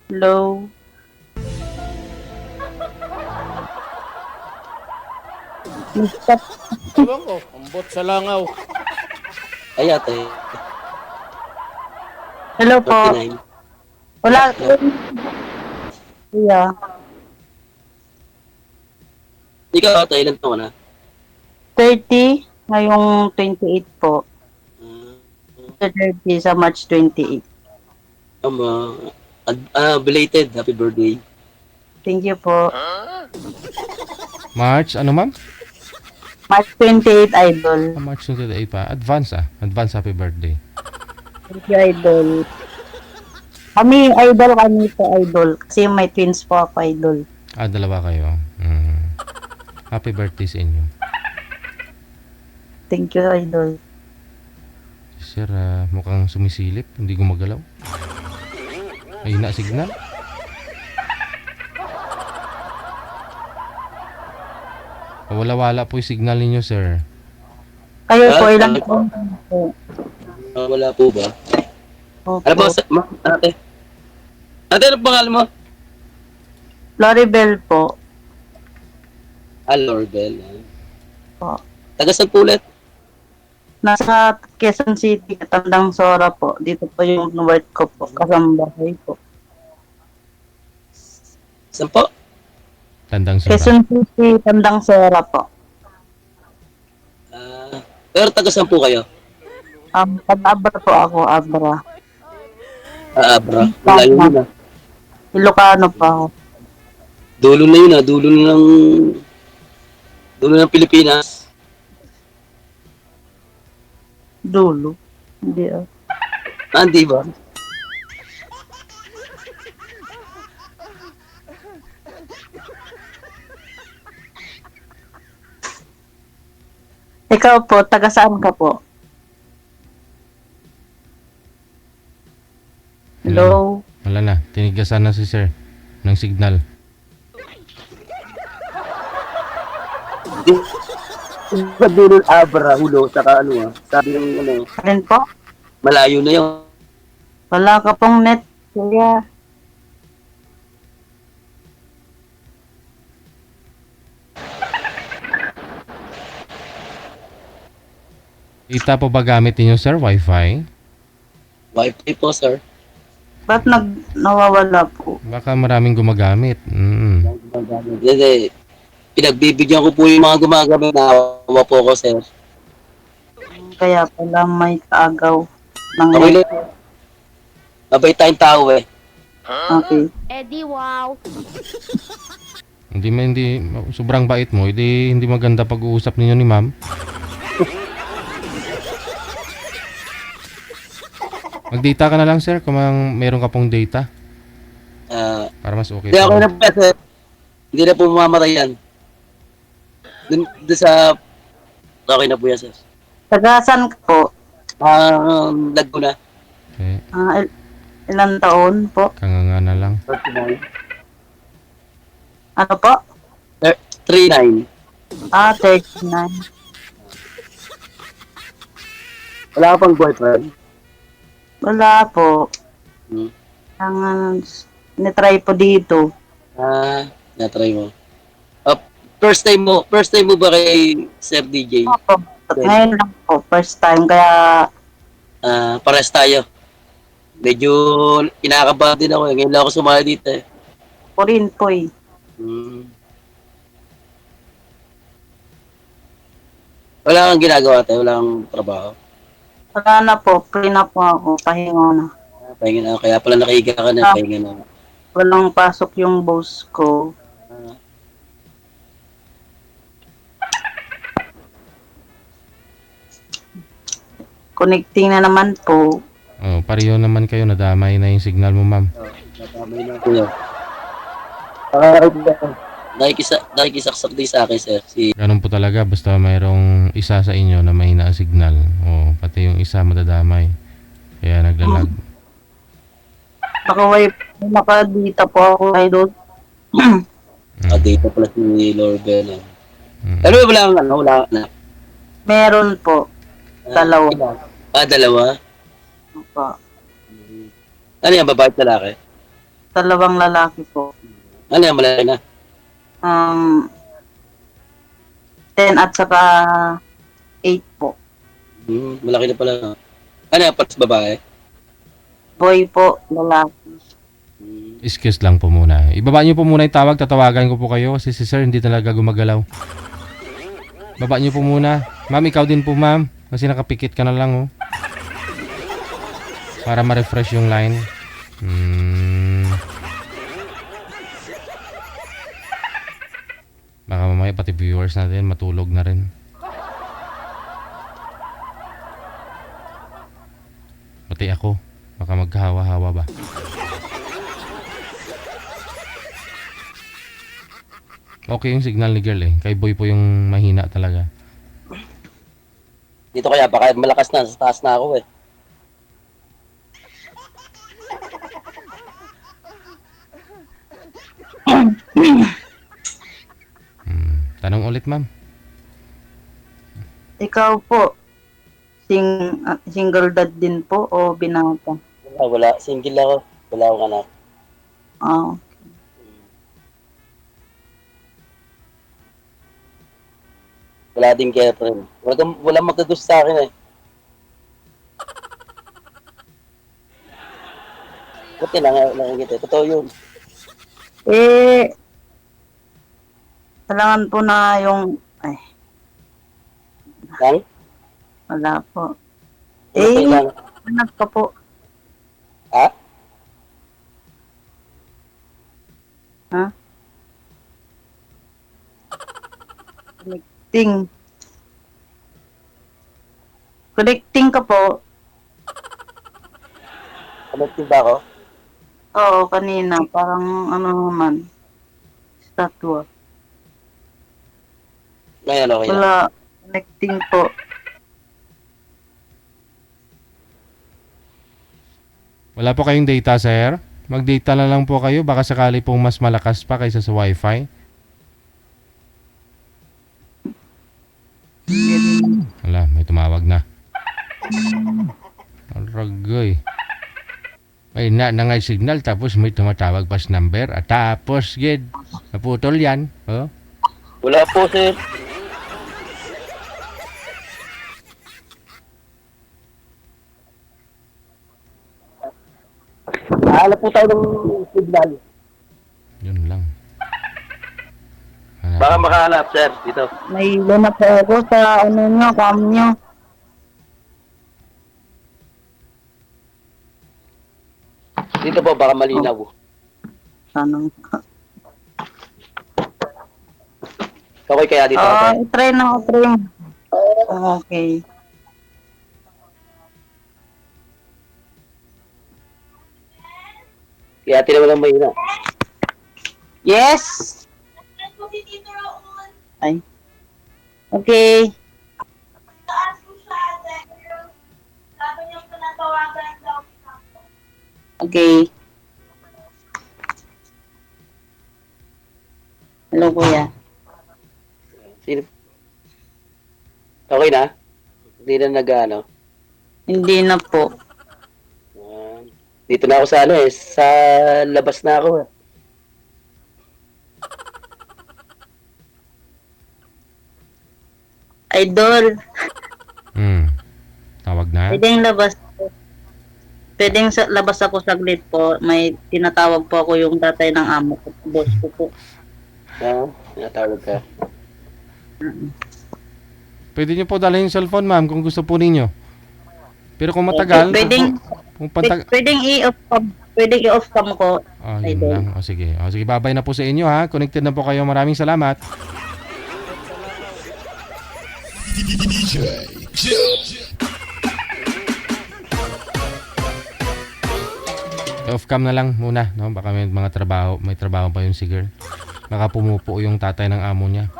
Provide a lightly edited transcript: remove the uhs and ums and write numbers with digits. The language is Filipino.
Hello? Stop. Ewan ko, ambot sa langaw. Ay, ate. Hello po. 49. Wala. Kuya. Ikaw, ate, ilan taon ka na? 30. Ngayong 28 po. Ah, Sa 30 sa March 28. belated. Happy birthday. Thank you po. March, ano ma'am? March 28, idol. March 28 pa. Advance Advance happy birthday. Thank you, idol. Kami po, idol. Kasi may twins po ako, idol. Dalawa kayo. Happy birthday sa inyo. Thank you, idol. Sir, mukhang sumisilip. Hindi gumagalaw. Ay na signal. Wala-wala po yung signal ninyo, sir. Kayo po, ilang taon po? Wala po ba? Opo. Ano ba, ate? Ate, ano pangalan mo? Floribel po. Lorbel. Po. Taga saan po ulit? Nasa Quezon City, Tandang Sora po. Dito po yung work ko po. Kasambahay po. Saan po? Tandang sura. Quezon City, Tandang Sora po. Pero taga saan po kayo? Pag-abra po ako, abra. Abra. Malayo yun ah. Ilocano pa ako. Dulo na yun ah. Dulo ng Pilipinas. Dulo. Hindi ah. Di ba? Ikaw po, taga saan ka po? Hello? Wala na. Tinigasan na si sir ng signal. Sa dulo Abra, Hulo, saka ano ah. Sabi ng ano, Alin po? malayo na yun. Wala ka pong net, kuya. Data po ba gamit niyo, sir? Wi-Fi? Wi-Fi po, sir. Ba't nawawala po? Baka maraming gumagamit. Hindi. Pinagbibigyan ko po yung mga gumagamit na awa po ko, sir. Kaya pala may taagaw ng Okay net. lang. Mabait tayong tao eh. Okay. Eddie, wow. Hindi, sobrang bait mo. Hindi maganda pag-uusap ninyo ni ma'am. Mag-data ka na lang, sir, kung meron ka pong data. Para mas okay. Hindi ako na po, sir. Hindi na po mamamatay yan. Dun sa... Okay na po yan, sir. Taga saan ka po? Laguna. Okay. Ilang taon po? Kanganga na lang. 39. Ano po? 39. 39. Wala ka pang boyfriend? Wala po. Ang nitry po dito. Na-try mo. First time mo ba kay Sir DJ? Opo. Ngayon lang po. First time. Kaya Pares tayo. Medyo kinakabahan din ako. Ngayon lang ako sumali dito eh. po rin po eh. Wala kang ginagawa tayo, wala kang trabaho. Wala na po. Free na po ako. Pahinga na. Pahinga na, kaya pala nakahiga ka na, pahinga na. Walang pasok yung boss ko. Connecting na naman po. Pareho naman kayo. Nadamay na yung signal mo, ma'am. Natamay na kuya. Nakikisaksak din sa akin, sir. Ganun po talaga. Basta mayroong isa sa inyo na mahina ang signal. Pati yung isa madadamay. Kaya naglalag. Nakadita po ako, idol. Dito pala si Lorbel. Pero wala na. Meron po. Dalawa. Dalawa? Opo. Ano yan, babae at lalaki? Dalawang lalaki po. Ano yan, malaki na? 10 at saka 8 po. Malaki na pala. Ano yan, patas babae? Boy po, lalaki. Excuse lang po muna. Ibaba niyo po muna yung tawag. Tatawagan ko po kayo kasi si sir hindi talaga gumagalaw. Baba niyo po muna. Ma'am, ikaw din po ma'am. Kasi nakapikit ka na lang oh. Para ma-refresh yung line. Baka mamaya pati viewers natin matulog na rin. Pati ako. Baka magkahawa-hawa ba? Okay yung signal ni girl eh. Kay boy po yung mahina talaga. Dito kaya, baka malakas na. Sa taas na ako eh. Tanong ulit ma'am. Ikaw po, single dad din po o binata? Wala. Single ako. Wala akong anak. Ah, Wala din girlfriend. Wala magkagusto sa akin eh. Buti nakikita. Totoo yun. eh, kailangan po na yung, ay, Lang? wala po. Ano kailangan? Anak ka po. Ha? Ha? Connecting. Connecting ka po. Connecting ba ako? Oo, kanina. Parang ano naman. Statwa. Ngayon okay na. Wala. Connecting po. Wala po kayong data sir? Mag-data na lang po kayo. Baka sakali pong mas malakas pa kaysa sa wifi. Wala, may tumawag na. Aragoy. May na nga signal tapos may tumatawag pa sa number. At tapos, gid, naputol yan. Oh. Wala po, sir. Nahanap po tayo ng signal. Yun lang. Hanapin. Baka makahanap, sir, dito. May ilan na po ako sa ano nyo, cam nyo. Dito po, baka malinaw. Tanong. Okay kaya dito, sir? Try na ako, try. Okay. Kaya tinawa lang mahina. Yes! Ay. Okay. Okay. Hello, kuya. Sino? Okay na? Hindi na nag-ano? Hindi na po. Dito na ako sa ano eh. Sa labas na ako eh. Idol. Tawag na. Pwedeng labas. Pwedeng labas ako saglit po. May tinatawag po ako yung tatay ng amo ko. Boss ko po. Natawag ka. Pwede nyo po dalhin yung cellphone ma'am kung gusto po ninyo. Pero kung matagal, Pwedeng i-off cam. Pwedeng i-off cam ko. yun lang. O sige. Babay na po sa inyo ha. Connected na po kayo. Maraming salamat. Off cam na lang muna, no? Baka may mga trabaho, may trabaho pa yung si girl. Baka pumupo yung tatay ng amo niya.